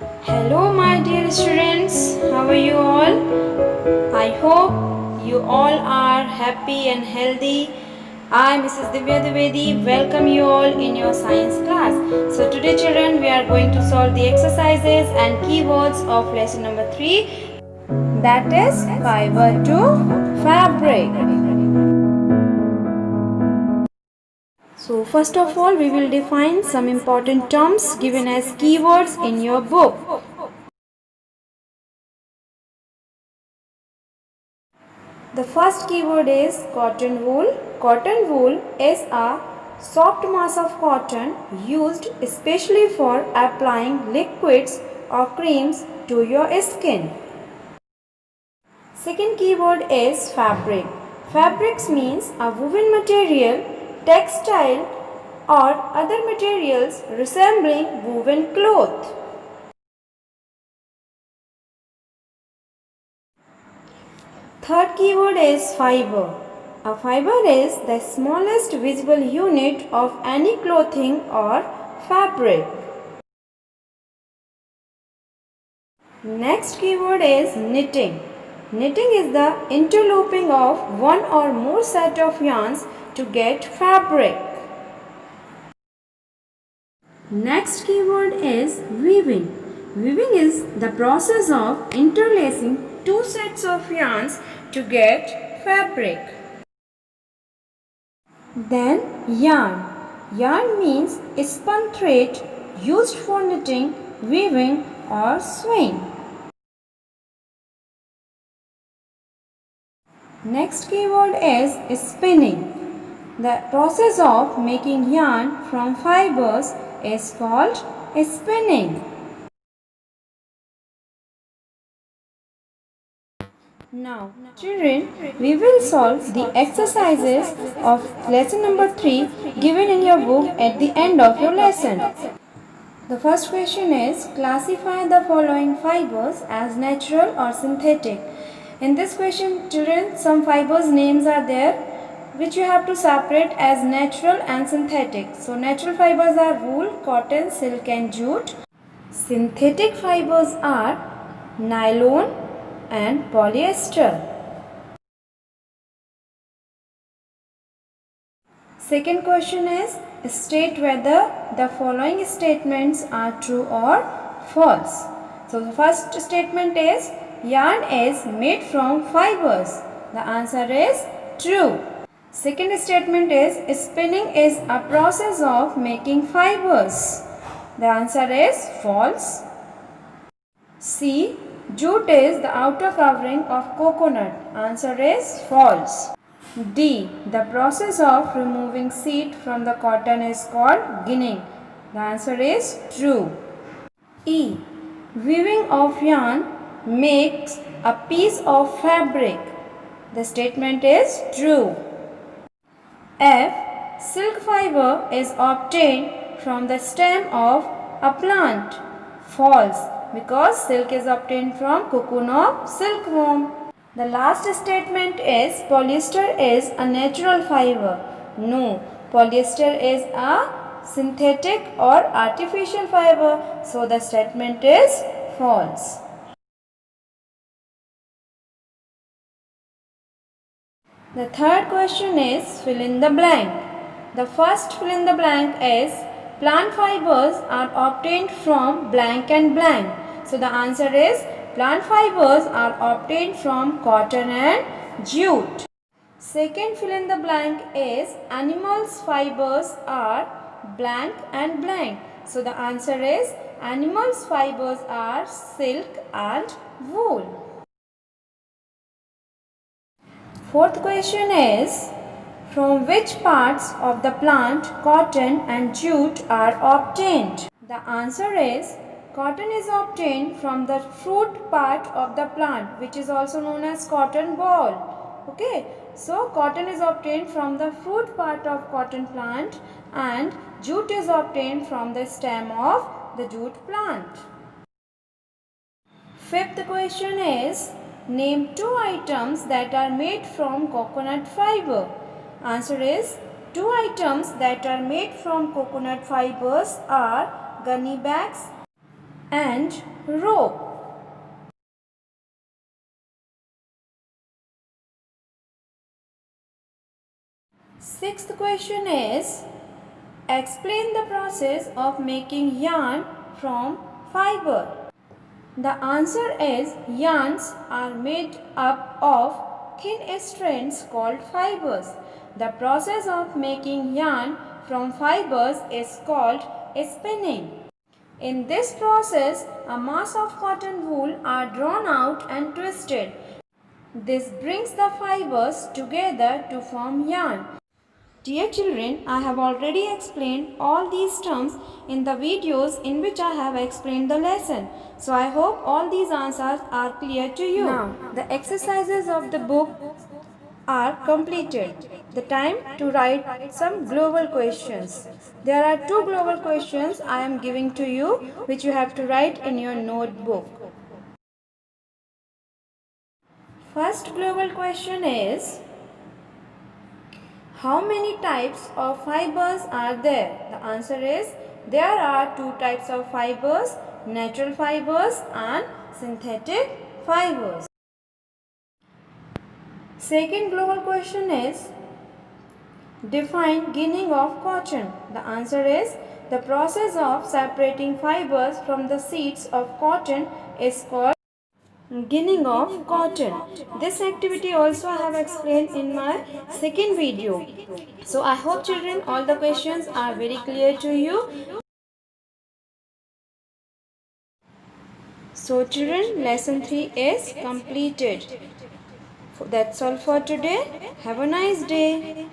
Hello, my dear students. How are you all? I hope you all are happy and healthy. I, Mrs. Divya Dwivedi, welcome you all in your science class. So, today, children, we are going to solve the exercises and keywords of lesson number 3, that is fiber to fabric. So first of all, we will define some important terms given as keywords in your book. The first keyword is cotton wool. Cotton wool is a soft mass of cotton used especially for applying liquids or creams to your skin. Second keyword is fabric. Fabrics means a woven material, textile or other materials resembling woven cloth. Third keyword is fiber. A fiber is the smallest visible unit of any clothing or fabric. Next keyword is knitting. Knitting is the interlooping of one or more set of yarns to get fabric. Next keyword is weaving. Weaving is the process of interlacing two sets of yarns to get fabric. Then yarn. Yarn means spun thread used for knitting, weaving or sewing. Next keyword is spinning. The process of making yarn from fibers is called spinning. Now, children, we will solve the exercises of lesson number 3 given in your book at the end of your lesson. The first question is, classify the following fibers as natural or synthetic. In this question, children, some fibers names are there which you have to separate as natural and synthetic. So, natural fibers are wool, cotton, silk and jute. Synthetic fibers are nylon and polyester. Second question is, state whether the following statements are true or false. So the first statement is, yarn is made from fibers. The answer is true. Second statement is, spinning is a process of making fibers. The answer is false. C. Jute is the outer covering of coconut. Answer is false. D. The process of removing seed from the cotton is called ginning. The answer is true. E. Weaving of yarn makes a piece of fabric. The statement is true. F. Silk fiber is obtained from the stem of a plant. False, because silk is obtained from cocoon of silkworm. The last statement is, polyester is a natural fiber. No, polyester is a synthetic or artificial fiber. So the statement is false. The third question is, fill in the blank. The first fill in the blank is, plant fibers are obtained from blank and blank. So the answer is, plant fibers are obtained from cotton and jute. Second fill in the blank is, animals fibers are blank and blank. So the answer is, animals fibers are silk and wool. Fourth question is, from which parts of the plant cotton and jute are obtained? The answer is, cotton is obtained from the fruit part of the plant, which is also known as cotton ball. Okay, so cotton is obtained from the fruit part of cotton plant and jute is obtained from the stem of the jute plant. Fifth question is, name two items that are made from coconut fiber. Answer is, two items that are made from coconut fibers are gunny bags and rope. Sixth question is, explain the process of making yarn from fiber. The answer is, yarns are made up of thin strands called fibers. The process of making yarn from fibers is called spinning. In this process, a mass of cotton wool are drawn out and twisted. This brings the fibers together to form yarn. Dear children, I have already explained all these terms in the videos in which I have explained the lesson. So I hope all these answers are clear to you. Now, the exercises of the book are completed. The time to write some global questions. There are 2 global questions I am giving to you, which you have to write in your notebook. First global question is, how many types of fibers are there? The answer is, there are 2 types of fibers, natural fibers and synthetic fibers. Second global question is, define ginning of cotton. The answer is, the process of separating fibers from the seeds of cotton is called ginning of cotton. This activity also I have explained in my second video. So I hope children all the questions are very clear to you. So children, lesson 3 is completed. That's all for today. Have a nice day.